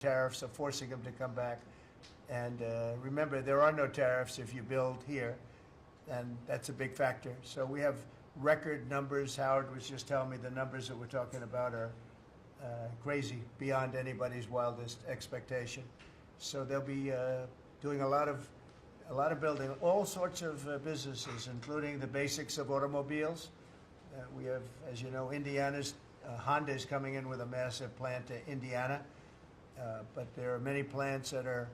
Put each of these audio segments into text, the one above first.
tariffs are forcing them to come back. And remember, there are no tariffs if you build here, and that's a big factor. So we have record numbers. Howard was just telling me the numbers that we're talking about are crazy, beyond anybody's wildest expectation. So they'll be doing a lot of building, all sorts of businesses, including the basics of automobiles. We have, as you know, Honda is coming in with a massive plant to Indiana, but there are many plants that are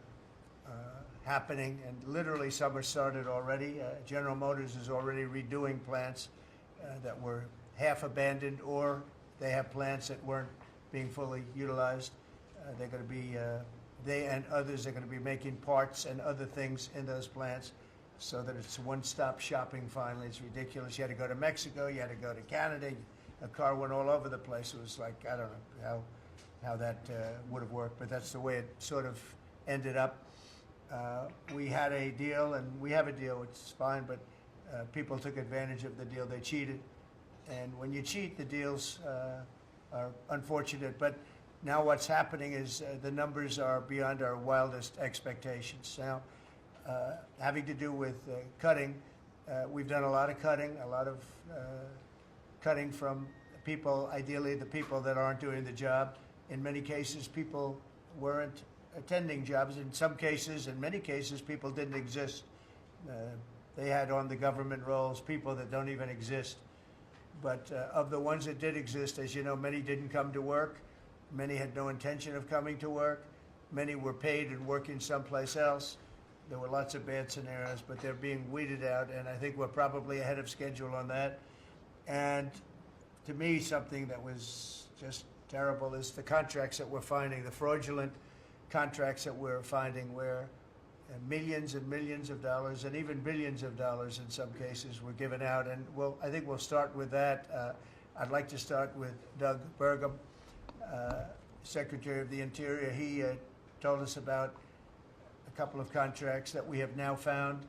happening, and literally some are started already. General Motors is already redoing plants that were half abandoned, or they have plants that weren't being fully utilized. They're going to be, they and others are going to be making parts and other things in those plants so that it's one-stop shopping finally. It's ridiculous. You had to go to Mexico, you had to go to Canada, a car went all over the place. It was like, I don't know how that would have worked, but that's the way it sort of ended up. We had a deal, and we have a deal, which is fine, but people took advantage of the deal. They cheated. And when you cheat, the deals are unfortunate. But now what's happening is the numbers are beyond our wildest expectations. Now, having to do with cutting, we've done a lot of cutting from people, ideally the people that aren't doing the job. In many cases, people weren't attending jobs. In some cases, in many cases, people didn't exist. They had on the government rolls people that don't even exist. But of the ones that did exist, as you know, many didn't come to work. Many had no intention of coming to work. Many were paid and working someplace else. There were lots of bad scenarios, but they're being weeded out, and I think we're probably ahead of schedule on that. And to me, something that was just terrible is the contracts that we're finding, the fraudulent contracts that we're finding, where millions and millions of dollars and even billions of dollars in some cases were given out. And I think we'll start with that. I'd like to start with Doug Burgum, Secretary of the Interior. He told us about a couple of contracts that we have now found.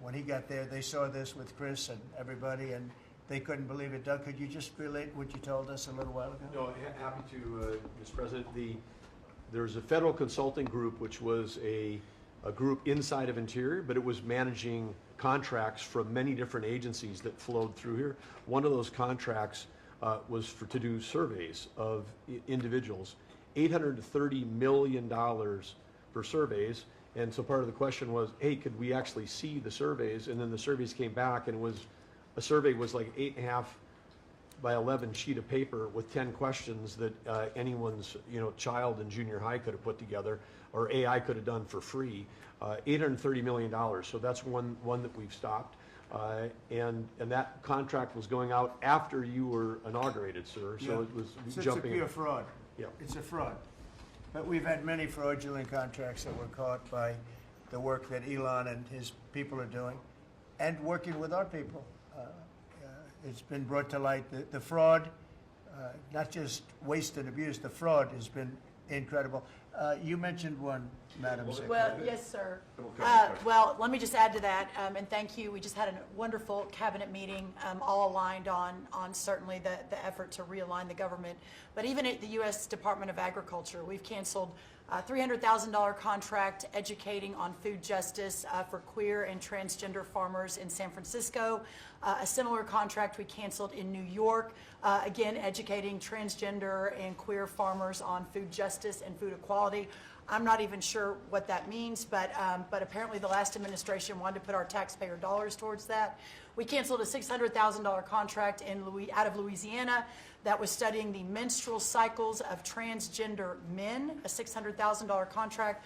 When he got there, they saw this with Chris and everybody, and they couldn't believe it. Doug, could you just relate what you told us a little while ago? No, happy to, Mr. President. There's a federal consulting group, which was a group inside of Interior, but it was managing contracts from many different agencies that flowed through here. One of those contracts was to do surveys of individuals, $830 million for surveys. And so part of the question was, hey, could we actually see the surveys? And then the surveys came back, and a survey was like 8.5 by 11 sheet of paper with 10 questions that anyone's child in junior high could have put together, or AI could have done for free. $830 million. So that's one that we've stopped. And that contract was going out after you were inaugurated, sir. So it was jumping. It's a pure fraud. Yeah. It's a fraud. But we've had many fraudulent contracts that were caught by the work that Elon and his people are doing, and working with our people. It's been brought to light. The fraud, not just waste and abuse, the fraud has been incredible. You mentioned one, Madam Secretary. Well, yes, sir. Well, let me just add to that, and thank you. We just had a wonderful cabinet meeting, all aligned on certainly the effort to realign the government. But even at the U.S. Department of Agriculture, we've canceled a $300,000 contract educating on food justice for queer and transgender farmers in San Francisco. A similar contract we canceled in New York, again, educating transgender and queer farmers on food justice and food equality. I'm not even sure what that means, but apparently the last administration wanted to put our taxpayer dollars towards that. We canceled a $600,000 contract out of Louisiana that was studying the menstrual cycles of transgender men, a $600,000 contract.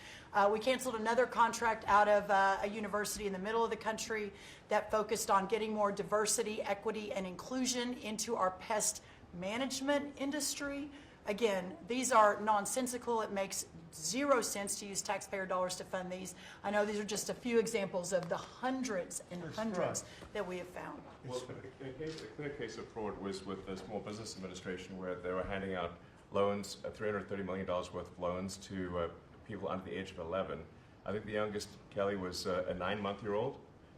We canceled another contract out of a university in the middle of the country that focused on getting more diversity, equity, and inclusion into our pest management industry. Again, these are nonsensical. It makes zero sense to use taxpayer dollars to fund these. I know these are just a few examples of the hundreds and hundreds that we have found. Well, a clear case of fraud was with the Small Business Administration, where they were handing out loans, $330 million worth of loans to people under the age of 11. I think the youngest, Kelly, was a 9-month-old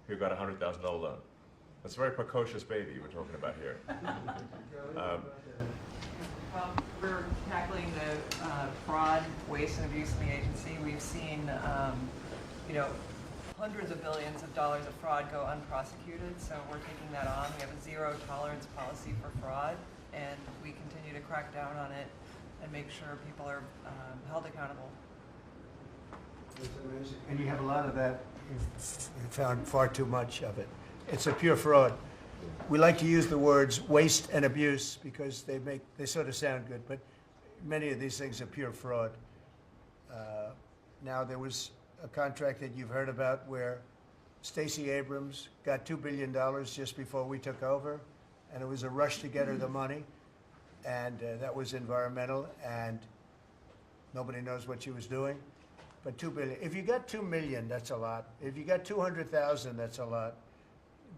who got a $100,000 loan. That's a very precocious baby we're talking about here. Well, we're tackling the fraud, waste, and abuse in the agency. We've seen, hundreds of billions of dollars of fraud go unprosecuted, so we're taking that on. We have a zero tolerance policy for fraud, and we continue to crack down on it and make sure people are held accountable. It's amazing. And you have a lot of that. You've found far too much of it. It's a pure fraud. We like to use the words waste and abuse because they sort of sound good, but many of these things are pure fraud. Now, there was a contract that you've heard about where Stacey Abrams got $2 billion just before we took over, and it was a rush to get her the money, and that was environmental, and nobody knows what she was doing. But $2 billion. If you got $2 million, that's a lot. If you got 200,000, that's a lot.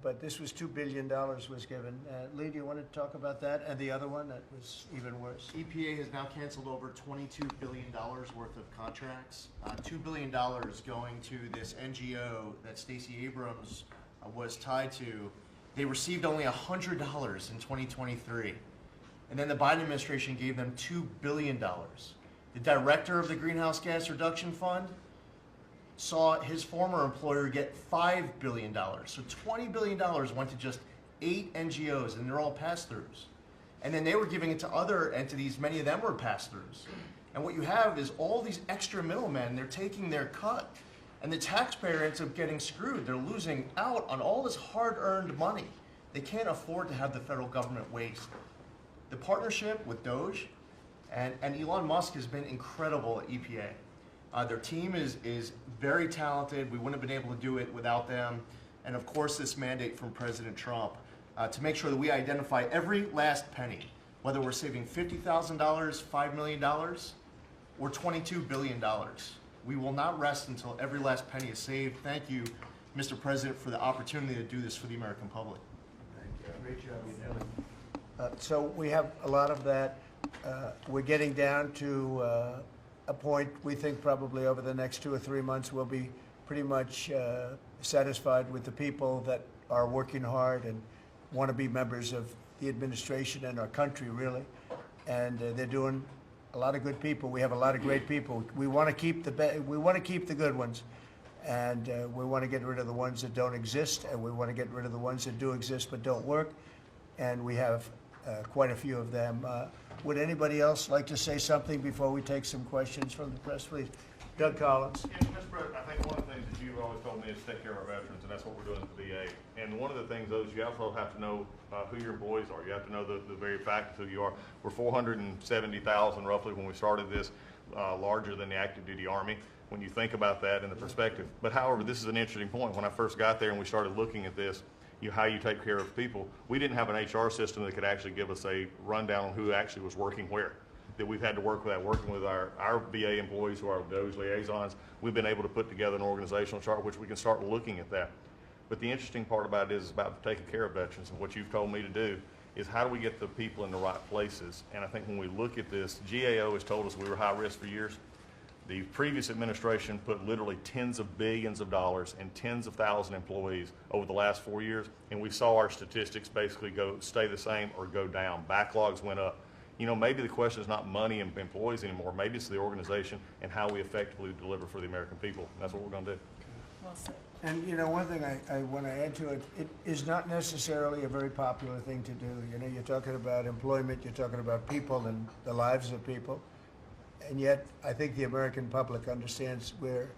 But this was $2 billion was given. Lee, do you want to talk about that? And the other one that was even worse? EPA has now canceled over $22 billion worth of contracts. $2 billion going to this NGO that Stacey Abrams was tied to. They received only $100 in 2023. And then the Biden administration gave them $2 billion. The director of the Greenhouse Gas Reduction Fund saw his former employer get $5 billion. So $20 billion went to just 8 NGOs, and they're all pass-throughs. And then they were giving it to other entities, many of them were pass-throughs. And what you have is all these extra middlemen, they're taking their cut. And the taxpayer ends up getting screwed. They're losing out on all this hard-earned money. They can't afford to have the federal government waste. The partnership with Doge and Elon Musk has been incredible at EPA. Their team is very talented. We wouldn't have been able to do it without them. And of course, this mandate from President Trump to make sure that we identify every last penny, whether we're saving $50,000, $5 million, or $22 billion. We will not rest until every last penny is saved. Thank you, Mr. President, for the opportunity to do this for the American public. Thank you. Great job you're doing. So we have a lot of that. We're getting down to a point we think probably over the next 2 or 3 months we'll be pretty much satisfied with the people that are working hard and want to be members of the administration and our country, really. And they're doing a lot of good people. We have a lot of great people. We want to keep the good ones, and we want to get rid of the ones that don't exist, and we want to get rid of the ones that do exist but don't work. And we have quite a few of them. Would anybody else like to say something before we take some questions from the press, please? Doug Collins. Yeah, Mr. President, I think one of the things that you've always told me is take care of our veterans, and that's what we're doing at the VA. And one of the things, though, is you also have to know who your employees are. You have to know the very fact of who you are. We're 470,000 roughly when we started this, larger than the active duty Army, when you think about that in the perspective. But however, this is an interesting point. When I first got there and we started looking at this, how you take care of people, we didn't have an HR system that could actually give us a rundown on who actually was working where. That we've had to work with that, working with our VA employees who are Doge liaisons. We've been able to put together an organizational chart which we can start looking at that. But the interesting part about it is about taking care of veterans, and what you've told me to do is how do we get the people in the right places. And I think when we look at this, GAO has told us we were high risk for years. The previous administration put literally tens of billions of dollars and tens of thousand employees over the last 4 years, and we saw our statistics basically stay the same or go down. Backlogs went up. Maybe the question is not money and employees anymore. Maybe it's the organization and how we effectively deliver for the American people. And that's what we're going to do. Well said. And one thing I want to add to it, it is not necessarily a very popular thing to do. You're talking about employment, you're talking about people and the lives of people. And yet, I think the American public understands we're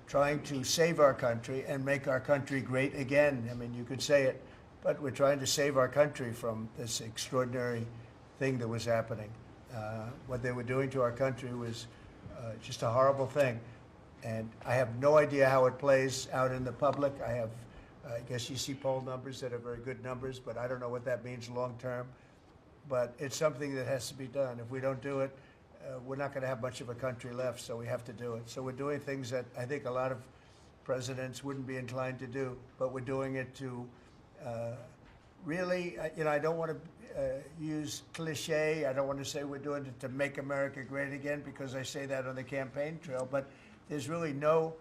trying to save our country and make our country great again. I mean, you could say it, but we're trying to save our country from this extraordinary thing that was happening. What they were doing to our country was just a horrible thing. And I have no idea how it plays out in the public. I guess you see poll numbers that are very good numbers, but I don't know what that means long term. But it's something that has to be done. If we don't do it, we're not going to have much of a country left, so we have to do it. So we're doing things that I think a lot of presidents wouldn't be inclined to do, but we're doing it to really, I don't want to use cliche. I don't want to say we're doing it to make America great again, because I say that on the campaign trail, but there's really no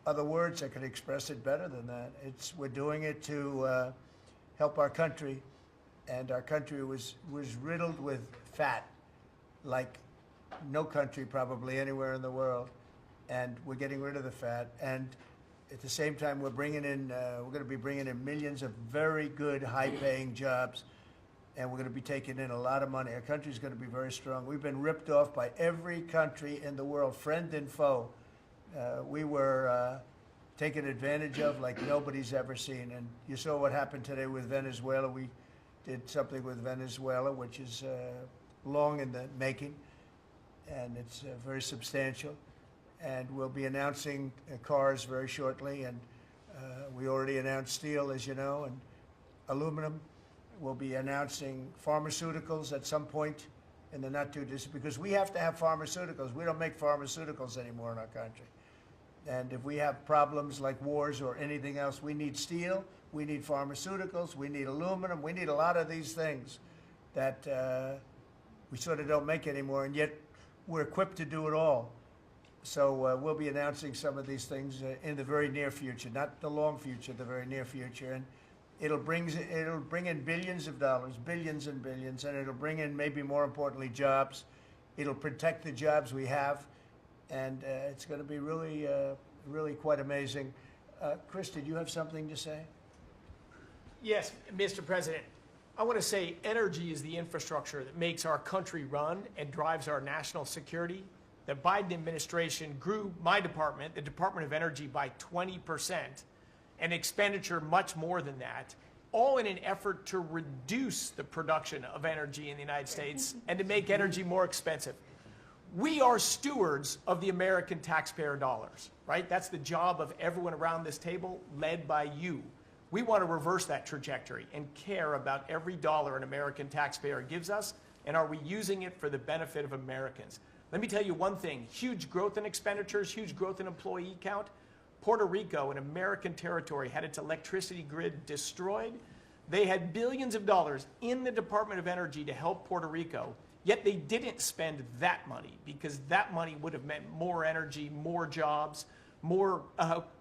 other words that could express it better than that. We're doing it to help our country, and our country was riddled with fat, like no country probably anywhere in the world, and we're getting rid of the fat. And at the same time, we're going to be bringing in millions of very good, high-paying jobs, and we're going to be taking in a lot of money. Our country's going to be very strong. We've been ripped off by every country in the world, friend and foe. We were taken advantage of like nobody's ever seen. And you saw what happened today with Venezuela. We did something with Venezuela, which is long in the making, and it's very substantial. And we'll be announcing cars very shortly, and we already announced steel, as you know, and aluminum. We'll be announcing pharmaceuticals at some point in the not too distant, because we have to have pharmaceuticals. We don't make pharmaceuticals anymore in our country. And if we have problems like wars or anything else, we need steel, we need pharmaceuticals, we need aluminum, we need a lot of these things that we sort of don't make anymore, and yet we're equipped to do it all. So we'll be announcing some of these things in the very near future, not the long future, the very near future. And it'll bring in billions of dollars, billions and billions, and it'll bring in, maybe more importantly, jobs. It'll protect the jobs we have, and it's going to be really, really quite amazing. Chris, did you have something to say? Yes, Mr. President. I want to say energy is the infrastructure that makes our country run and drives our national security. The Biden administration grew my department, the Department of Energy, by 20%, and expenditure much more than that, all in an effort to reduce the production of energy in the United States and to make energy more expensive. We are stewards of the American taxpayer dollars, right? That's the job of everyone around this table, led by you. We want to reverse that trajectory and care about every dollar an American taxpayer gives us, and are we using it for the benefit of Americans? Let me tell you one thing, huge growth in expenditures, huge growth in employee count. Puerto Rico, an American territory, had its electricity grid destroyed. They had billions of dollars in the Department of Energy to help Puerto Rico, yet they didn't spend that money, because that money would have meant more energy, more jobs, more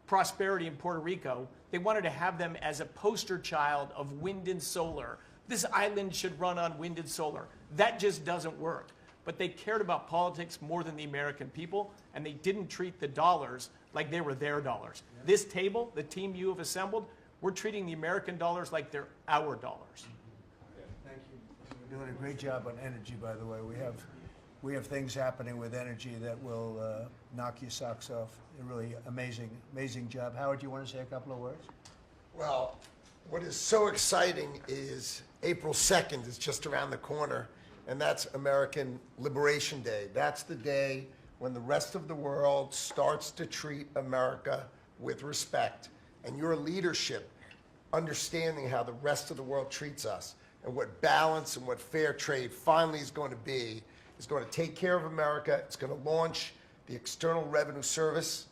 prosperity in Puerto Rico. They wanted to have them as a poster child of wind and solar. This island should run on wind and solar. That just doesn't work. But they cared about politics more than the American people, and they didn't treat the dollars like they were their dollars. Yeah. This table, the team you have assembled, we're treating the American dollars like they're our dollars. Thank you. You're doing a great job on energy, by the way. We have things happening with energy that will knock your socks off. A really amazing job. Howard, do you want to say a couple of words? Well, what is so exciting is April 2nd is just around the corner, and that's American Liberation Day. That's the day when the rest of the world starts to treat America with respect. And your leadership, understanding how the rest of the world treats us and what balance and what fair trade finally is going to be, is going to take care of America. It's going to launch the External Revenue Service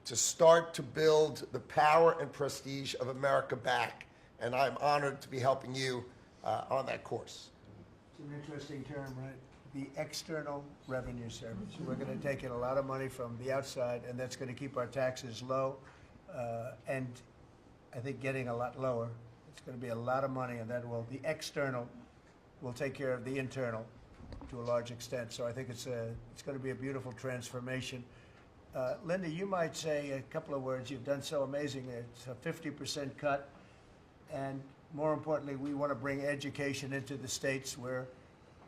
to start to build the power and prestige of America back. And I'm honored to be helping you on that course. It's an interesting term, right? The External Revenue Service. We're going to take in a lot of money from the outside, and that's going to keep our taxes low, and I think getting a lot lower. It's going to be a lot of money, and the external will take care of the internal to a large extent. So I think it's going to be a beautiful transformation. Linda, you might say a couple of words. You've done so amazing. It's a 50% cut, and more importantly, we want to bring education into the states. We're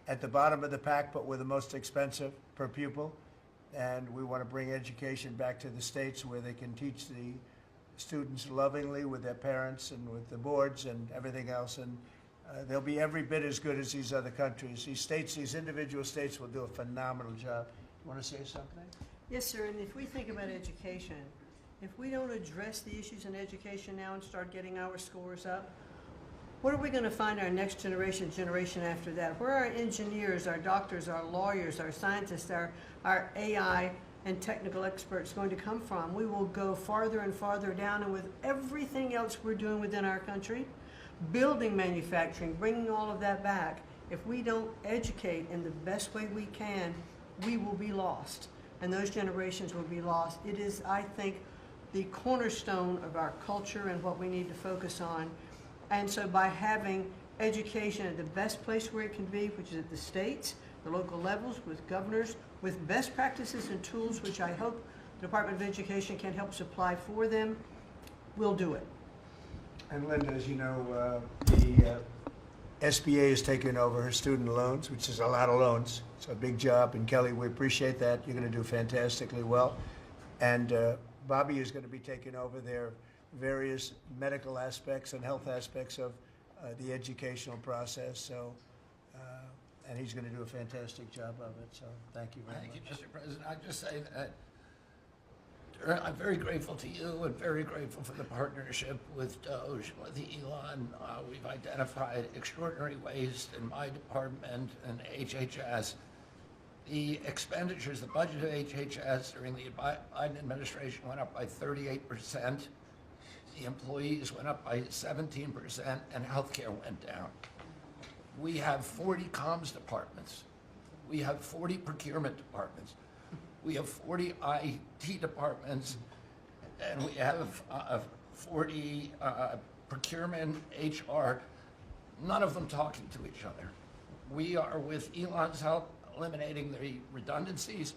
at the bottom of the pack, but we're the most expensive per pupil. And we want to bring education back to the states where they can teach the students lovingly with their parents and with the boards and everything else. And they'll be every bit as good as these other countries. These individual states will do a phenomenal job. You want to say something? Yes, sir. And if we think about education, if we don't address the issues in education now and start getting our scores up, what are we going to find our next generation after that? Where are our engineers, our doctors, our lawyers, our scientists, our AI and technical experts going to come from? We will go farther and farther down, and with everything else we're doing within our country, building manufacturing, bringing all of that back, if we don't educate in the best way we can, we will be lost, and those generations will be lost. It is, I think, the cornerstone of our culture and what we need to focus on. And so by having education at the best place where it can be, which is at the states, the local levels, with governors, with best practices and tools, which I hope the Department of Education can help supply for them, we'll do it. And Linda, as you know, the SBA has taken over her student loans, which is a lot of loans. It's a big job, and Kelly, we appreciate that. You're going to do fantastically well. And Bobby is going to be taking over their various medical aspects and health aspects of the educational process. So, and he's going to do a fantastic job of it. So, thank you very much. Thank you, Mr. President. I just say that I'm very grateful to you and very grateful for the partnership with Doge, with Elon. We've identified extraordinary waste in my department and HHS. The expenditures, the budget of HHS during the Biden administration went up by 38%. The employees went up by 17%, and healthcare went down. We have 40 comms departments. We have 40 procurement departments. We have 40 IT departments, and we have 40 procurement, HR, none of them talking to each other. We are, with Elon's help, eliminating the redundancies.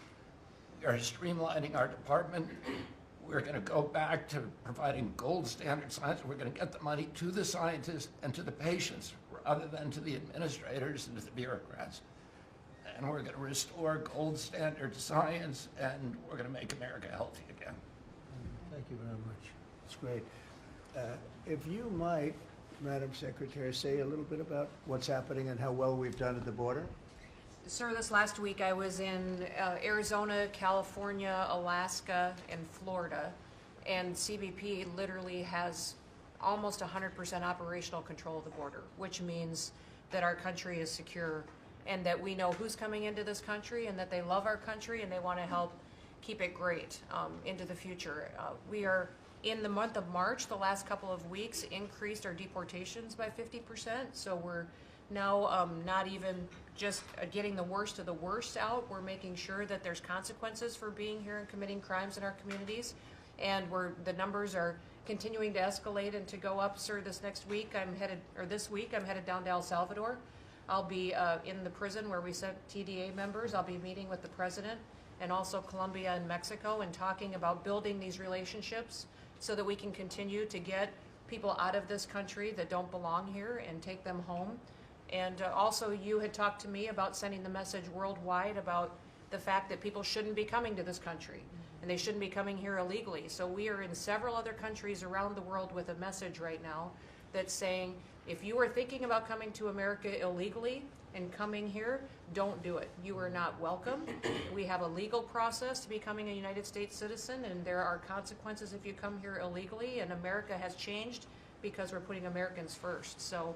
We are streamlining our department. We're going to go back to providing gold standard science. We're going to get the money to the scientists and to the patients rather than to the administrators and to the bureaucrats. And we're going to restore gold standard science, and we're going to make America healthy again. Thank you very much. It's great. If you might, Madam Secretary, say a little bit about what's happening and how well we've done at the border. Sir, this last week I was in Arizona, California, Alaska, and Florida, and CBP literally has almost 100% operational control of the border, which means that our country is secure and that we know who's coming into this country and that they love our country and they want to help keep it great into the future. We are, in the month of March, the last couple of weeks, increased our deportations by 50%, so we're now not even just getting the worst of the worst out. We're making sure that there's consequences for being here and committing crimes in our communities, and the numbers are continuing to escalate and to go up. Sir, this week I'm headed down to El Salvador. I'll be in the prison where we sent TDA members. I'll be meeting with the president and also Colombia and Mexico and talking about building these relationships so that we can continue to get people out of this country that don't belong here and take them home. And also, you had talked to me about sending the message worldwide about the fact that people shouldn't be coming to this country and they shouldn't be coming here illegally. So we are in several other countries around the world with a message right now that's saying, if you are thinking about coming to America illegally and coming here, don't do it. You are not welcome. We have a legal process to becoming a United States citizen, and there are consequences if you come here illegally, and America has changed because we're putting Americans first. So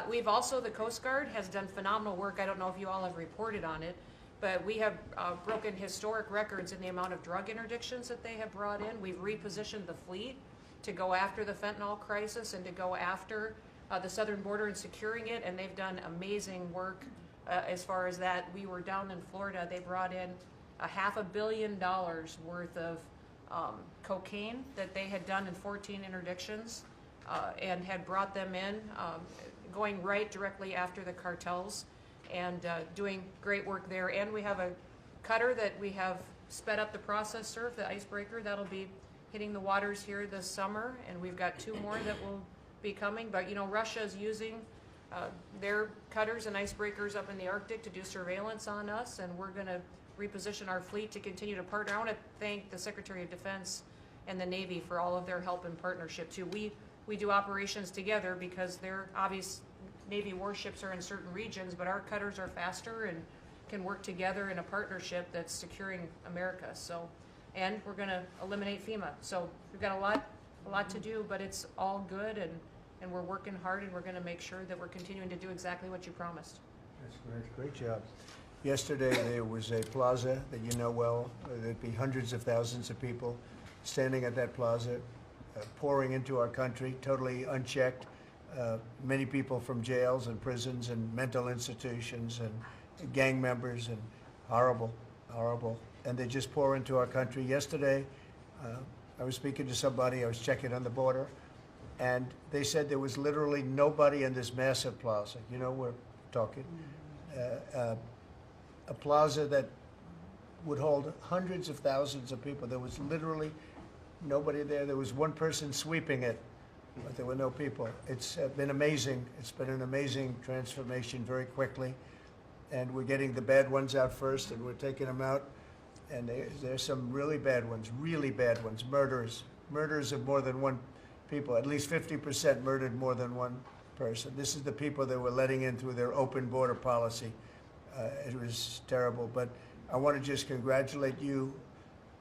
we've also, the Coast Guard has done phenomenal work. I don't know if you all have reported on it, but we have broken historic records in the amount of drug interdictions that they have brought in. We've repositioned the fleet to go after the fentanyl crisis and to go after the southern border and securing it, and they've done amazing work as far as that. We were down in Florida. They brought in $500 million worth of cocaine that they had done in 14 interdictions and had brought them in, going right directly after the cartels and doing great work there. And we have a cutter that we have sped up the process, sir, the icebreaker. That'll be hitting the waters here this summer, and we've got 2 more that will be coming. But you know, Russia is using their cutters and icebreakers up in the Arctic to do surveillance on us, and we're going to reposition our fleet to continue to partner. I want to thank the Secretary of Defense and the Navy for all of their help and partnership too. We do operations together because their obvious Navy warships are in certain regions, but our cutters are faster and can work together in a partnership that's securing America. So, and we're going to eliminate FEMA. So we've got a lot to do, but it's all good, and we're working hard, and we're going to make sure that we're continuing to do exactly what you promised. That's great. Great job. Yesterday, there was a plaza that you know well. There'd be hundreds of thousands of people standing at that plaza, pouring into our country, totally unchecked. Many people from jails and prisons and mental institutions and gang members, and horrible. And they just pour into our country. Yesterday, I was speaking to somebody, I was checking on the border, and they said there was literally nobody in this massive plaza. You know, we're talking a plaza that would hold hundreds of thousands of people. There was literally nobody there. There was one person sweeping it, but there were no people. It's been amazing. It's been an amazing transformation very quickly. And we're getting the bad ones out first, and we're taking them out. And there's some really bad ones, murderers of more than one people. At least 50% murdered more than one person. This is the people that we're letting in through their open border policy. It was terrible, but I want to just congratulate you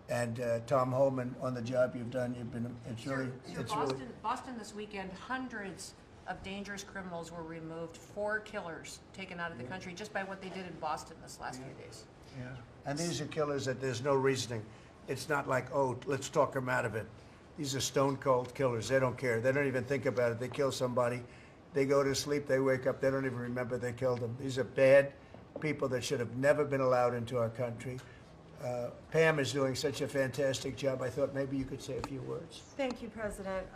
and Tom Holman on the job you've done. You've been, it's really, it's really. Boston this weekend, hundreds of dangerous criminals were removed, 4 killers taken out of the country just by what they did in Boston this last few days. Yeah, and these are killers that there's no reasoning. It's not like, oh, let's talk them out of it. These are stone cold killers. They don't care. They don't even think about it. They kill somebody. They go to sleep. They wake up. They don't even remember they killed them. These are bad people that should have never been allowed into our country. Pam is doing such a fantastic job. I thought maybe you could say a few words. Thank you, President.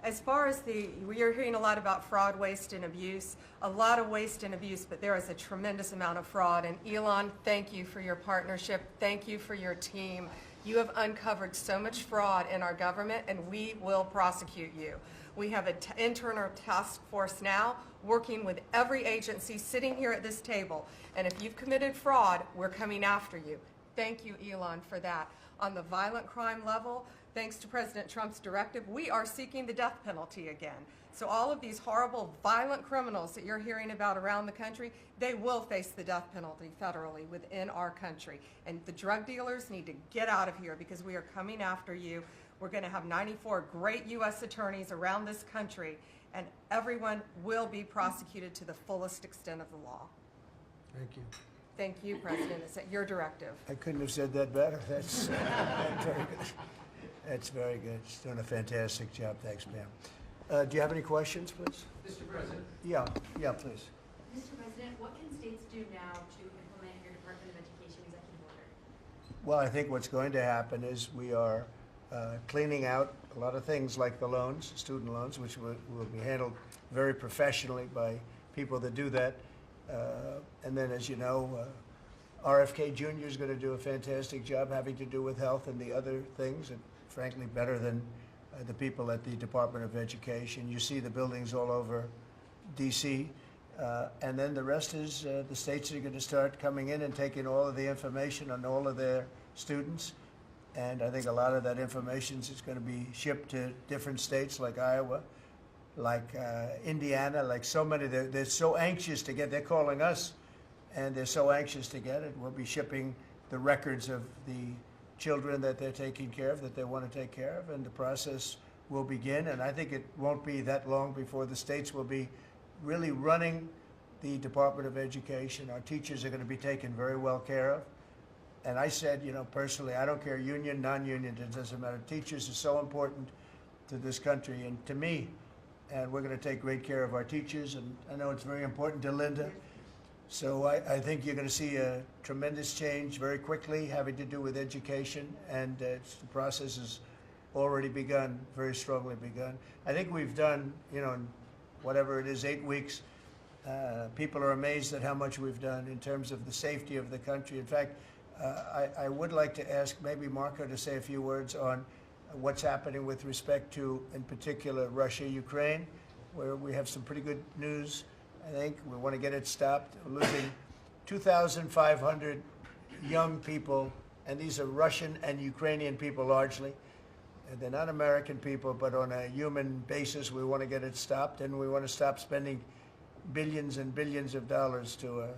As far as we are hearing a lot about fraud, waste, and abuse, a lot of waste and abuse, but there is a tremendous amount of fraud. And Elon, thank you for your partnership. Thank you for your team. You have uncovered so much fraud in our government, and we will prosecute you. We have an internal task force now working with every agency sitting here at this table. And if you've committed fraud, we're coming after you. Thank you, Elon, for that. On the violent crime level, thanks to President Trump's directive, we are seeking the death penalty again. So all of these horrible, violent criminals that you're hearing about around the country, they will face the death penalty federally within our country. And the drug dealers need to get out of here because we are coming after you. We're going to have 94 great U.S. attorneys around this country, and everyone will be prosecuted to the fullest extent of the law. Thank you. Thank you, President. It's at your directive. I couldn't have said that better. That's very good. That's very good. She's doing a fantastic job. Thanks, Pam. Do you have any questions, please? Mr. President. Yeah, please. Mr. President, what can states do now to implement your Department of Education executive order? Well, I think what's going to happen is we are cleaning out a lot of things like the loans, student loans, which will be handled very professionally by people that do that. And then, as you know, RFK Jr. is going to do a fantastic job having to do with health and the other things, and frankly, better than the people at the Department of Education. You see the buildings all over D.C., and then the rest is the states are going to start coming in and taking all of the information on all of their students. And I think a lot of that information is going to be shipped to different states like Iowa, like Indiana, like so many. They're so anxious to get, they're calling us, and they're so anxious to get it. We'll be shipping the records of the children that they're taking care of, that they want to take care of, and the process will begin. And I think it won't be that long before the states will be really running the Department of Education. Our teachers are going to be taken very well care of. And I said, you know, personally, I don't care union, non-union, it doesn't matter. Teachers are so important to this country and to me. And we're going to take great care of our teachers, and I know it's very important to Linda. So I think you're going to see a tremendous change very quickly having to do with education, and the process has already begun, very strongly begun. I think we've done, you know, in whatever it is, 8 weeks, people are amazed at how much we've done in terms of the safety of the country. In fact, I would like to ask maybe Marco to say a few words on what's happening with respect to, in particular, Russia, Ukraine, where we have some pretty good news. I think we want to get it stopped. We're losing 2,500 young people, and these are Russian and Ukrainian people largely. And they're not American people, but on a human basis, we want to get it stopped, and we want to stop spending billions and billions of dollars to a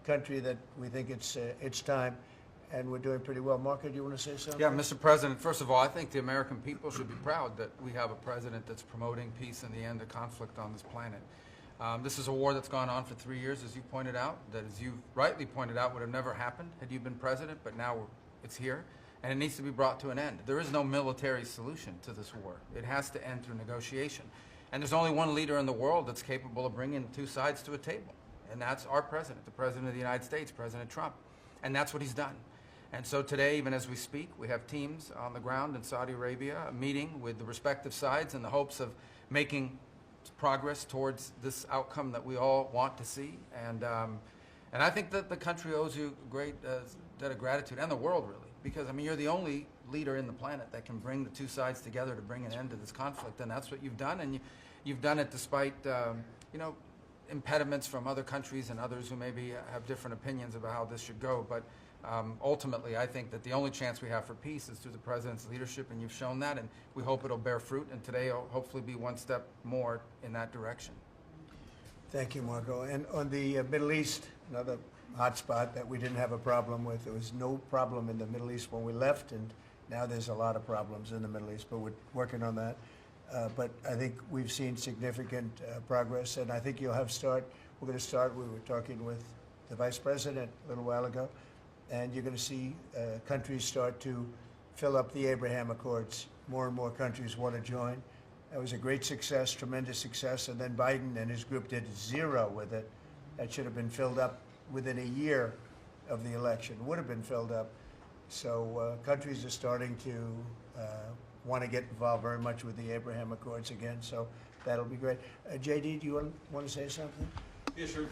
country that we think it's time. And we're doing pretty well. Marco, do you want to say something? Yeah, Mr. President, first of all, I think the American people should be proud that we have a president that's promoting peace and the end of conflict on this planet. This is a war that's gone on for 3 years, as you pointed out, that, as you rightly pointed out, would have never happened had you been president, but now it's here, and it needs to be brought to an end. There is no military solution to this war. It has to end through negotiation. And there's only one leader in the world that's capable of bringing two sides to a table, and that's our president, the President of the United States, President Trump. And that's what he's done. And so today, even as we speak, we have teams on the ground in Saudi Arabia meeting with the respective sides in the hopes of making progress towards this outcome that we all want to see. And I think that the country owes you a great debt of gratitude, and the world really, because I mean you're the only leader in the planet that can bring the two sides together to bring an end to this conflict, and that's what you've done, and you've done it despite impediments from other countries and others who maybe have different opinions about how this should go. But ultimately, I think that the only chance we have for peace is through the president's leadership, and you've shown that, and we hope it'll bear fruit, and today will hopefully be one step more in that direction. Thank you, Marco. And on the Middle East, another hot spot that we didn't have a problem with. There was no problem in the Middle East when we left, and now there's a lot of problems in the Middle East, but we're working on that. But I think we've seen significant progress, and I think we're going to start, we were talking with the Vice President a little while ago, and you're going to see countries start to fill up the Abraham Accords. More and more countries want to join. That was a great success, tremendous success, and then Biden and his group did zero with it. That should have been filled up within a year of the election, would have been filled up. So countries are starting to want to get involved very much with the Abraham Accords again, so that'll be great. JD, do you want to say something? Yeah, sure.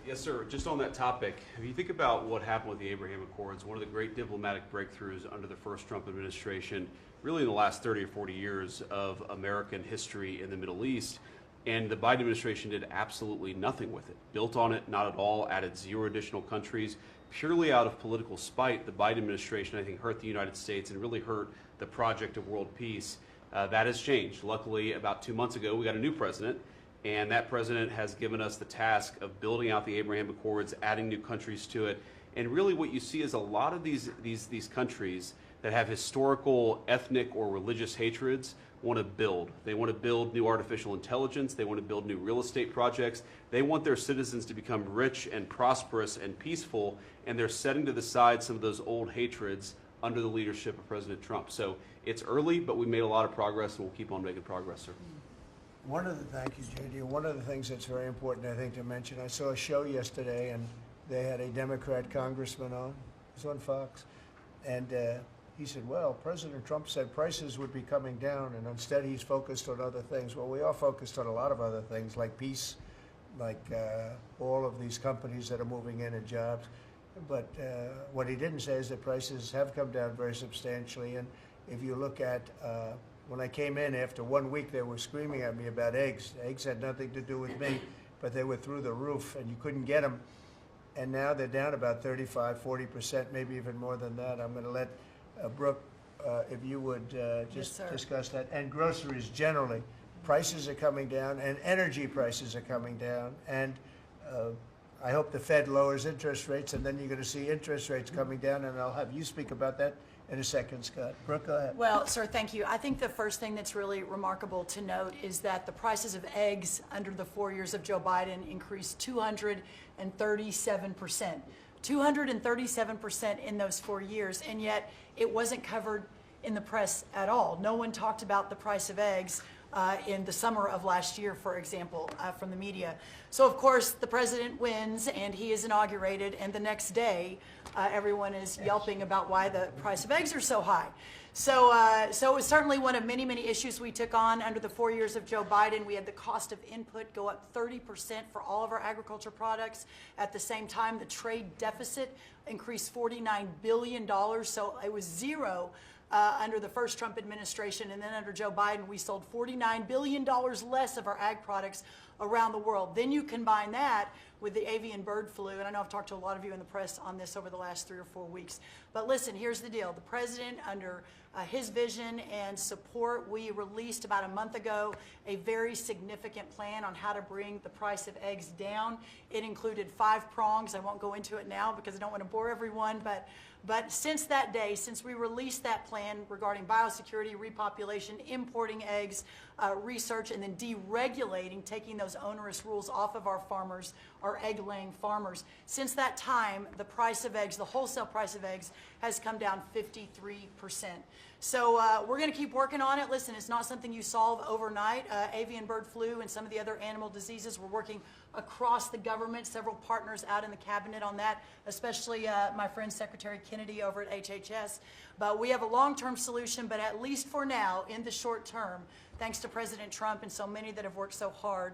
Yes, sir. Just on that topic, if you think about what happened with the Abraham Accords, one of the great diplomatic breakthroughs under the first Trump administration, really in the last 30 or 40 years of American history in the Middle East, and the Biden administration did absolutely nothing with it. Built on it, not at all, added 0 additional countries. Purely out of political spite, the Biden administration, I think, hurt the United States and really hurt the project of world peace. That has changed. Luckily, about 2 months ago, we got a new president, and that president has given us the task of building out the Abraham Accords, adding new countries to it. And really what you see is a lot of these countries that have historical ethnic or religious hatreds want to build. They want to build new artificial intelligence. They want to build new real estate projects. They want their citizens to become rich and prosperous and peaceful, and they're setting to the side some of those old hatreds under the leadership of President Trump. So it's early, but we made a lot of progress, and we'll keep on making progress, sir. Thank you, JD. One of the things that's very important, I think, to mention, I saw a show yesterday, and they had a Democrat congressman on. It was on Fox. And he said, well, President Trump said prices would be coming down, and instead he's focused on other things. Well, we are focused on a lot of other things, like peace, like all of these companies that are moving in and jobs. But what he didn't say is that prices have come down very substantially. And if you look at when I came in after 1 week, they were screaming at me about eggs. Eggs had nothing to do with me, but they were through the roof, and you couldn't get them. And now they're down about 35, 40%, maybe even more than that. I'm going to let Brooke, if you would just discuss that. And groceries generally. Prices are coming down, and energy prices are coming down. And I hope the Fed lowers interest rates, and then you're going to see interest rates coming down, and I'll have you speak about that in a second, Scott. Brooke, go ahead. Well, sir, thank you. I think the first thing that's really remarkable to note is that the prices of eggs under the 4 years of Joe Biden increased 237%. 237% in those 4 years, and yet it wasn't covered in the press at all. No one talked about the price of eggs in the summer of last year, for example, from the media. So, of course, the president wins, and he is inaugurated, and the next day, everyone is yelping about why the price of eggs are so high. So it was certainly one of many, many issues we took on under the 4 years of Joe Biden. We had the cost of input go up 30% for all of our agriculture products. At the same time, the trade deficit increased $49 billion, so it was zero under the first Trump administration, and then under Joe Biden, we sold $49 billion less of our ag products around the world. Then you combine that with the avian bird flu, and I know I've talked to a lot of you in the press on this over the last 3 or 4 weeks. But listen, here's the deal. The president, under his vision and support, we released about a month ago a very significant plan on how to bring the price of eggs down. It included 5 prongs. I won't go into it now because I don't want to bore everyone, but since that day, since we released that plan regarding biosecurity, repopulation, importing eggs, research, and then deregulating, taking those onerous rules off of our farmers, our egg-laying farmers. Since that time, the price of eggs, the wholesale price of eggs, has come down 53%. So we're going to keep working on it. Listen, it's not something you solve overnight. Avian bird flu and some of the other animal diseases, we're working across the government, several partners out in the cabinet on that, especially my friend Secretary Kennedy over at HHS. But we have a long-term solution, but at least for now, in the short term, thanks to President Trump and so many that have worked so hard,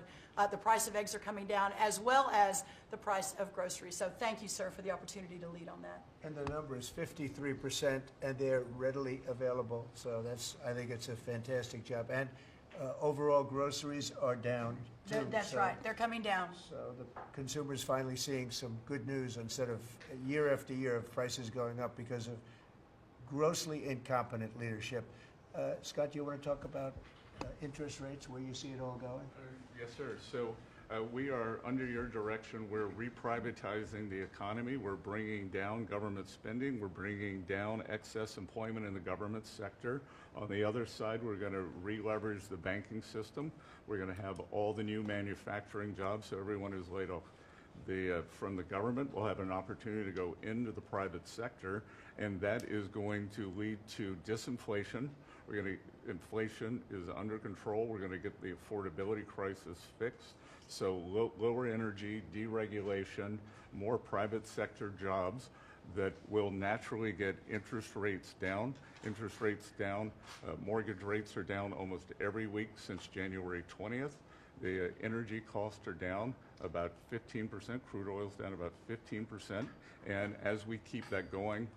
the price of eggs are coming down, as well as the price of groceries. So thank you, sir, for the opportunity to lead on that. And the number is 53%, and they're readily available. So I think it's a fantastic job. And overall groceries are down, too. That's right. They're coming down. So the consumer's finally seeing some good news instead of year after year of prices going up because of grossly incompetent leadership. Scott, do you want to talk about interest rates, where you see it all going? Yes, sir. So we are, under your direction, we're reprivatizing the economy. We're bringing down government spending. We're bringing down excess employment in the government sector. On the other side, we're going to re-leverage the banking system. We're going to have all the new manufacturing jobs, so everyone who's laid off from the government will have an opportunity to go into the private sector, and that is going to lead to disinflation. Inflation is under control. We're going to get the affordability crisis fixed. So lower energy, deregulation, more private sector jobs that will naturally get interest rates down. Interest rates down. Mortgage rates are down almost every week since January 20th. The energy costs are down about 15%. Crude oil's down about 15%. And as we keep that going,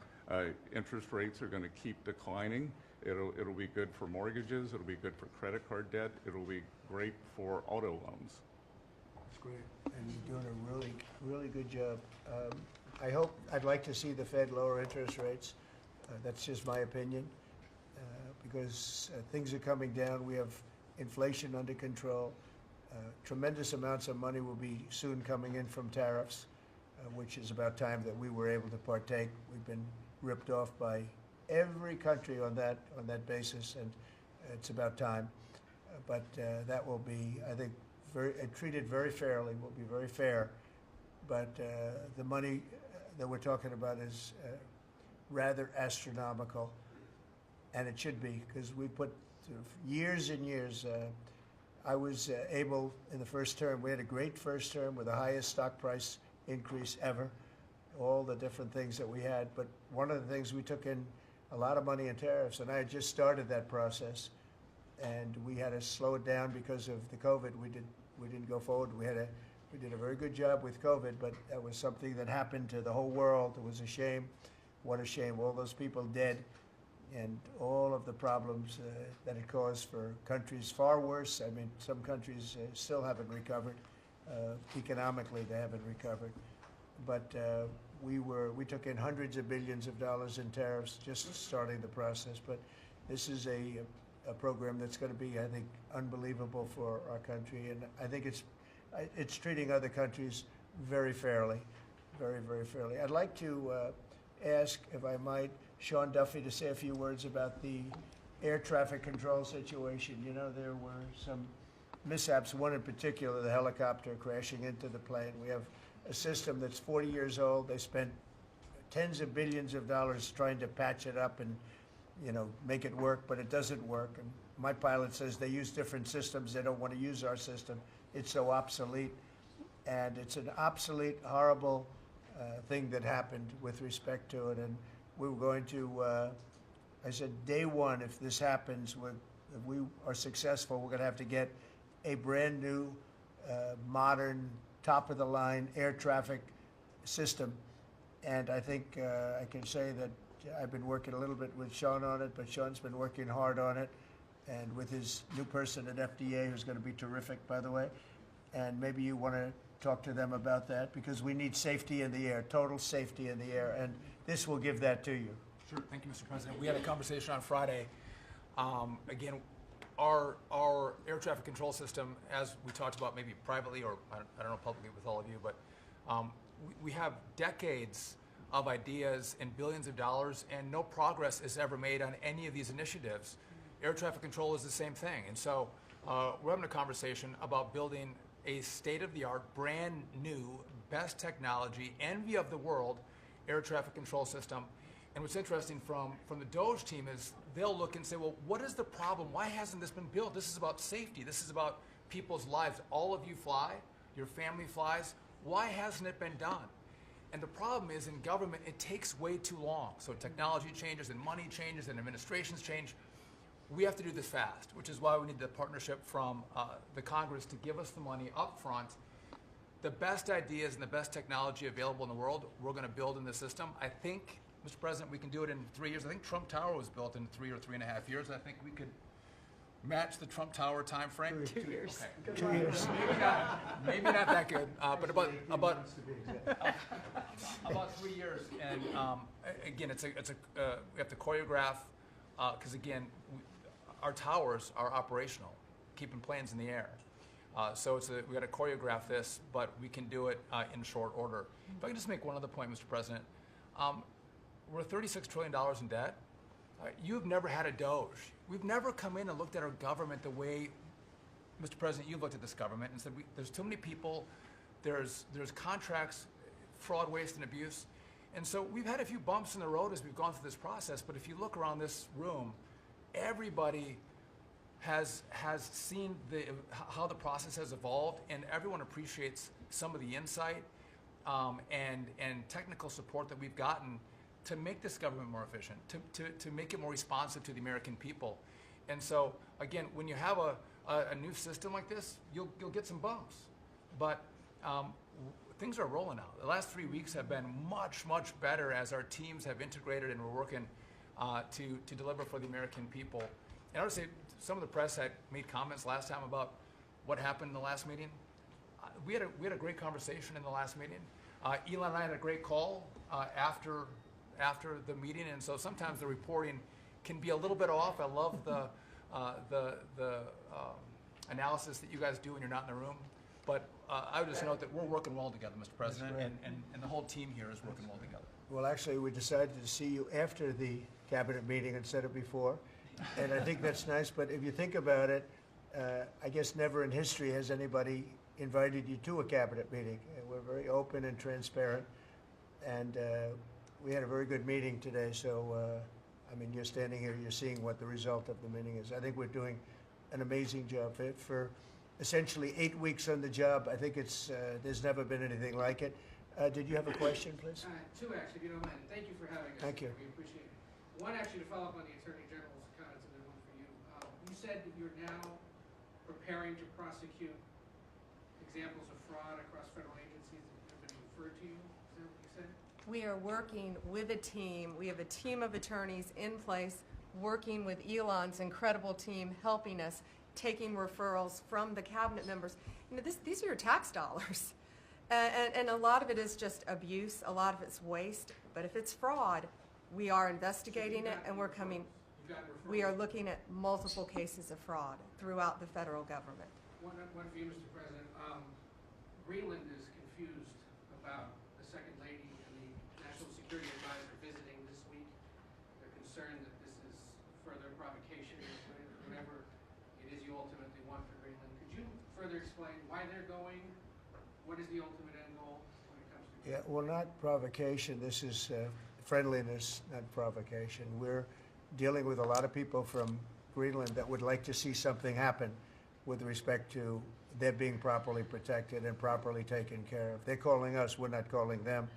interest rates are going to keep declining. It'll be good for mortgages. It'll be good for credit card debt. It'll be great for auto loans. That's great. And you're doing a really, really good job. I'd like to see the Fed lower interest rates. That's just my opinion. Because things are coming down. We have inflation under control. Tremendous amounts of money will be soon coming in from tariffs, which is about time that we were able to partake. We've been ripped off by every country on that basis, and it's about time. But that will be, I think, treated very fairly. Will be very fair. But the money that we're talking about is rather astronomical, and it should be, because we put years and years. I was able in the first term. We had a great first term with the highest stock price increase ever. All the different things that we had, but one of the things, we took in a lot of money in tariffs, and I had just started that process, and we had to slow it down because of the COVID. We didn't go forward. We did a very good job with COVID, but that was something that happened to the whole world. It was a shame. What a shame. All those people dead, and all of the problems that it caused for countries far worse. I mean, some countries still haven't recovered. Economically, they haven't recovered. But we took in hundreds of billions of dollars in tariffs just starting the process. But this is a program that's going to be, I think, unbelievable for our country, and I think it's treating other countries very fairly, very, very fairly. I'd like to ask, if I might, Sean Duffy to say a few words about the air traffic control situation. You know, there were some mishaps, one in particular, the helicopter crashing into the plane. We have a system that's 40 years old. They spent tens of billions of dollars trying to patch it up and, you know, make it work, but it doesn't work. And my pilot says they use different systems. They don't want to use our system. It's so obsolete. And it's an obsolete, horrible thing that happened with respect to it. And we were going to, I said, day one, if this happens, if we are successful, we're going to have to get a brand new, modern, top-of-the-line air traffic system. And I think I can say that I've been working a little bit with Sean on it, but Sean's been working hard on it, and with his new person at FDA, who's going to be terrific, by the way. And maybe you want to talk to them about that, because we need safety in the air, total safety in the air, and this will give that to you. Sure. Thank you, Mr. President. We had a conversation on Friday. Again, our air traffic control system, as we talked about maybe privately or I don't know publicly with all of you, but we have decades of ideas and billions of dollars, and no progress is ever made on any of these initiatives. Air traffic control is the same thing. And so we're having a conversation about building a state-of-the-art, brand new, best technology, envy of the world air traffic control system. And what's interesting from the Doge team is they'll look and say, well, what is the problem? Why hasn't this been built? This is about safety. This is about people's lives. All of you fly. Your family flies. Why hasn't it been done? And the problem is in government, it takes way too long. So technology changes and money changes and administrations change. We have to do this fast, which is why we need the partnership from the Congress to give us the money up front. The best ideas and the best technology available in the world, we're going to build in the system. I think, Mr. President, we can do it in 3 years. I think Trump Tower was built in 3 or 3.5 years. I think we could match the Trump Tower time frame. 2 years. Okay. 2 years. Maybe not that good, but about 3 years. And again, we have to choreograph because again, our towers are operational, keeping planes in the air. So we got to choreograph this, but we can do it in short order. If I can just make one other point, Mr. President, we're $36 trillion in debt. You've never had a Doge. We've never come in and looked at our government the way, Mr. President, you've looked at this government and said, there's too many people, there's contracts, fraud, waste, and abuse. And so we've had a few bumps in the road as we've gone through this process, but if you look around this room, everybody has seen how the process has evolved, and everyone appreciates some of the insight and technical support that we've gotten to make this government more efficient, to make it more responsive to the American people. And so, again, when you have a new system like this, you'll get some bumps. But things are rolling out. The last 3 weeks have been much, much better as our teams have integrated and we're working to deliver for the American people. And I would say some of the press had made comments last time about what happened in the last meeting. We had a great conversation in the last meeting. Elon and I had a great call after the meeting, and so sometimes the reporting can be a little bit off. I love the analysis that you guys do when you're not in the room. But I would just note that we're working well together, Mr. President, and the whole team here is working well together. Well, actually, we decided to see you after the cabinet meeting instead of before, and I think that's nice. But if you think about it, I guess never in history has anybody invited you to a cabinet meeting. We're very open and transparent, and we had a very good meeting today. So, I mean, you're standing here, you're seeing what the result of the meeting is. I think we're doing an amazing job for essentially 8 weeks on the job. I think there's never been anything like it. Did you have a question, please? Two, actually, if you don't mind. Thank you for having us. Thank you. We appreciate it. One, actually, to follow up on the Attorney General's comments, and then one for you. You said that you're now preparing to prosecute examples of fraud across federal agencies that have been referred to you. Is that what you said? We are working with a team. We have a team of attorneys in place working with Elon's incredible team, helping us, taking referrals from the cabinet members. You know, these are your tax dollars. And a lot of it is just abuse, a lot of it's waste. But if it's fraud, we are investigating it, and we are looking at multiple cases of fraud throughout the federal government. One for you, Mr. President. Greenland is confused about the Second Lady and the National Security Advisor visiting this week. They're concerned that this is further provocation, whatever it is you ultimately want for Greenland. Could you further explain why they're going? What is the ultimate end goal when it comes to? Yeah, well, not provocation. This is friendliness, not provocation. We're dealing with a lot of people from Greenland that would like to see something happen with respect to their being properly protected and properly taken care of. They're calling us, we're not calling them.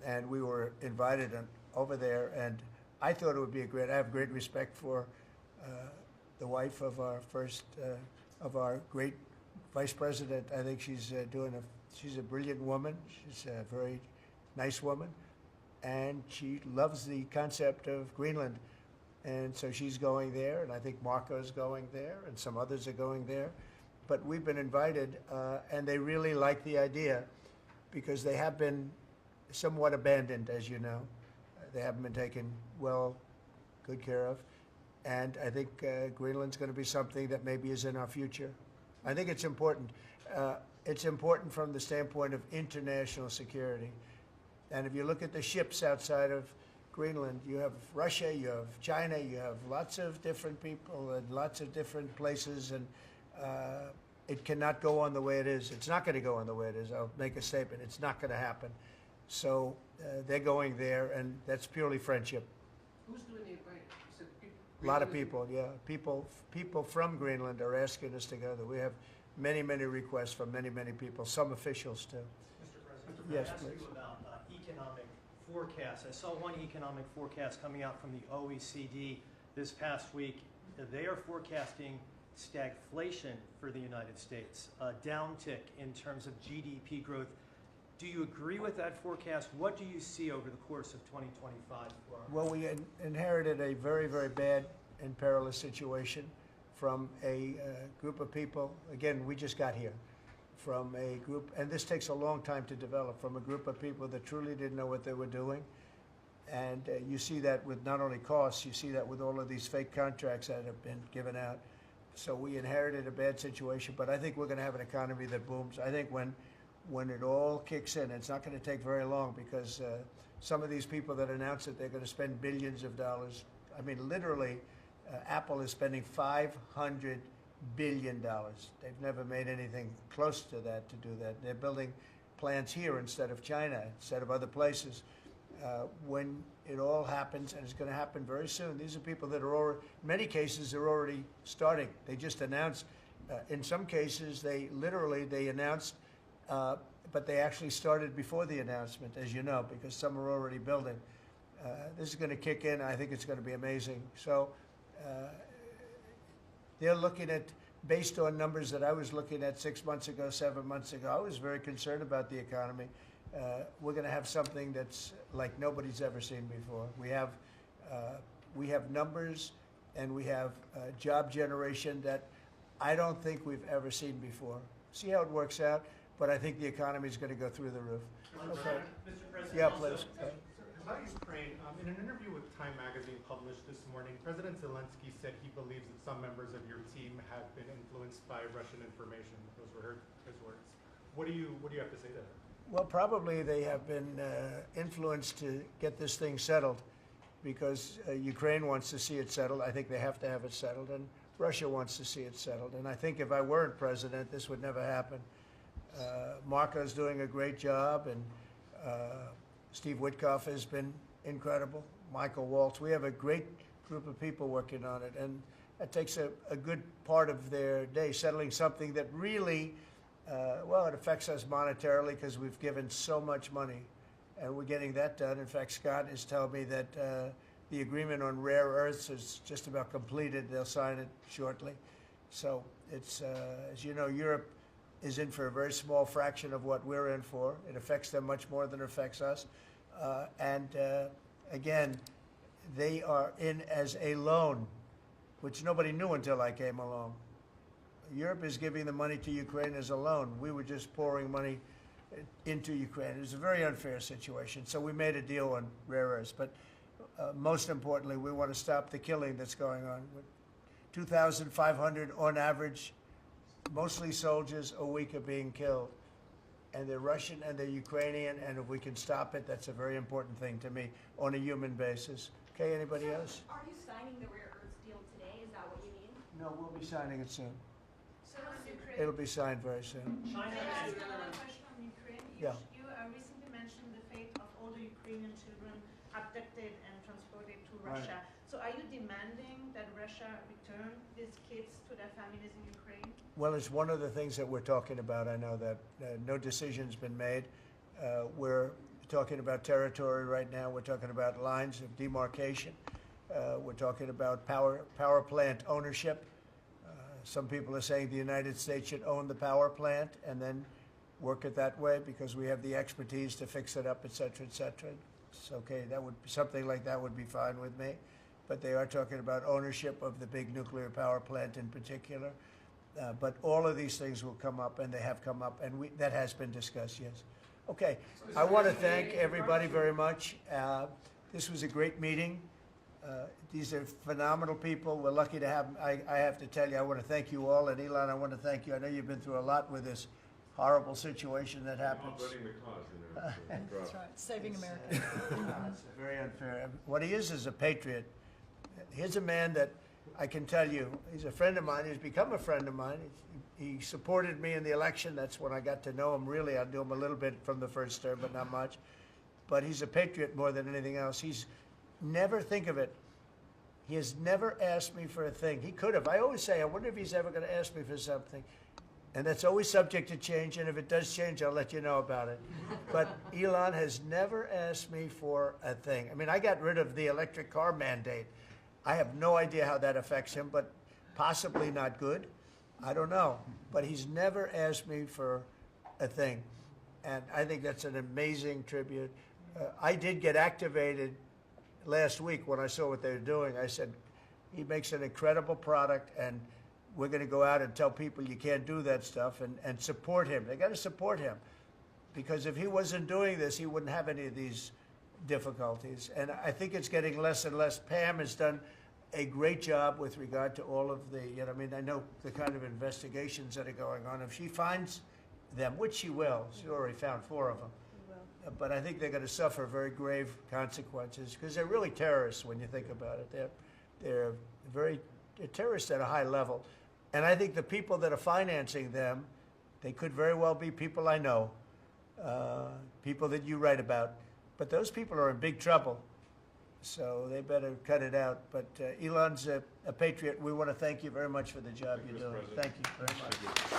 And we were invited over there, and I thought it would be I have great respect for the wife of our great Vice President. I think she's she's a brilliant woman. She's a very nice woman, and she loves the concept of Greenland. And so she's going there, and I think Marco's going there, and some others are going there. But we've been invited, and they really like the idea because they have been somewhat abandoned, as you know. They haven't been taken good care of. And I think Greenland's going to be something that maybe is in our future. I think it's important. It's important from the standpoint of international security. And if you look at the ships outside of Greenland, you have Russia, you have China, you have lots of different people and lots of different places. And it cannot go on the way it is. It's not going to go on the way it is. I'll make a statement. It's not going to happen. So they're going there, and that's purely friendship. Who's doing the inviting? You said A lot of people, yeah. People from Greenland are asking us to go there. We have many, many requests from many, many people, some officials too. Mr. President, Yes, can I ask please. you about economic forecasts? I saw one economic forecast coming out from the OECD this past week. They are forecasting stagflation for the United States, a downtick in terms of GDP growth. Do you agree with that forecast? What do you see over the course of 2025 for our Well, we inherited a very, very bad and perilous situation from a group of people. Again, we just got here from a group, and this takes a long time to develop, from a group of people that truly didn't know what they were doing. And you see that with not only costs, you see that with all of these fake contracts that have been given out. So we inherited a bad situation, but I think we're going to have an economy that booms. I think when it all kicks in, it's not going to take very long, because some of these people that announce that they're going to spend billions of dollars, I mean, literally, Apple is spending $500 billion. They've never made anything close to that to do that. They're building plants here instead of China, instead of other places. When it all happens, and it's going to happen very soon, these are people that are already, in many cases, they're already starting. They just announced, in some cases, they announced, but they actually started before the announcement, as you know, because some are already building. This is going to kick in. I think it's going to be amazing. So they're looking at, based on numbers that I was looking at 6 months ago, 7 months ago, I was very concerned about the economy. We're going to have something that's like nobody's ever seen before. We have numbers, and we have job generation that I don't think we've ever seen before. See how it works out, but I think the economy is going to go through the roof. Okay. Mr. President, Yeah, also, please. about Ukraine, in an interview with Time Magazine published this morning, President Zelensky said he believes that some members of your team have been influenced by Russian information. Those were his words. What do you have to say to that? Well, probably they have been influenced to get this thing settled, because Ukraine wants to see it settled. I think they have to have it settled, and Russia wants to see it settled. And I think if I weren't president, this would never happen. Marco's doing a great job, and Steve Witkoff has been incredible. Michael Waltz. We have a great group of people working on it, and it takes a good part of their day, settling something that really, well, it affects us monetarily because we've given so much money, and we're getting that done. In fact, Scott is telling me that the agreement on rare earths is just about completed. They'll sign it shortly. So it's, as you know, Europe is in for a very small fraction of what we're in for. It affects them much more than it affects us. Again, they are in as a loan, which nobody knew until I came along. Europe is giving the money to Ukraine as a loan. We were just pouring money into Ukraine. It was a very unfair situation. So we made a deal on rare earths. But most importantly, we want to stop the killing that's going on. 2,500 on average, mostly soldiers, a week are being killed. And they're Russian and they're Ukrainian, and if we can stop it, that's a very important thing to me on a human basis. Okay, anybody else? Are you signing the rare earths deal today? Is that what you mean? No, we'll be signing it soon. So on Ukraine. It'll be signed very soon. China Can I ask is another question on Ukraine? Yeah. You recently mentioned the fate of all the Ukrainian children abducted and transported to Right. Russia. So are you demanding that Russia return these kids to their families in Ukraine? Well, it's one of the things that we're talking about. I know that no decision's been made. We're talking about territory right now. We're talking about lines of demarcation. We're talking about power plant ownership. Some people are saying the United States should own the power plant and then work it that way because we have the expertise to fix it up, et cetera, et cetera. It's okay. That would something like that would be fine with me. But they are talking about ownership of the big nuclear power plant in particular. But all of these things will come up, and they have come up, and that has been discussed, yes. Okay, I want to thank everybody very much. This was a great meeting. These are phenomenal people. We're lucky to have them. I have to tell you, I want to thank you all, and Elon, I want to thank you. I know you've been through a lot with this horrible situation that happens. That's right, saving America. It's very unfair. What he is a patriot. Here's a man that I can tell you, he's a friend of mine. He's become a friend of mine. He supported me in the election. That's when I got to know him. Really, I knew him a little bit from the first term, but not much. But he's a patriot more than anything else. He's never, think of it, he has never asked me for a thing. He could have. I always say, I wonder if he's ever going to ask me for something. And that's always subject to change, and if it does change, I'll let you know about it. But Elon has never asked me for a thing. I mean, I got rid of the electric car mandate. I have no idea how that affects him, but possibly not good. I don't know. But he's never asked me for a thing. And I think that's an amazing tribute. I did get activated last week when I saw what they were doing. I said, he makes an incredible product, and we're going to go out and tell people you can't do that stuff, and support him. They got to support him, because if he wasn't doing this, he wouldn't have any of these difficulties. And I think it's getting less and less. Pam has done a great job with regard to all of the, I mean, I know the kind of investigations that are going on. If she finds them, which she will, she already found 4 of them. But I think they're going to suffer very grave consequences, because they're really terrorists when you think about it. They're terrorists at a high level. And I think the people that are financing them, they could very well be people I know, people that you write about. But those people are in big trouble, so they better cut it out. But Elon's a patriot. We want to thank you very much for the job you're doing. Thank you very much.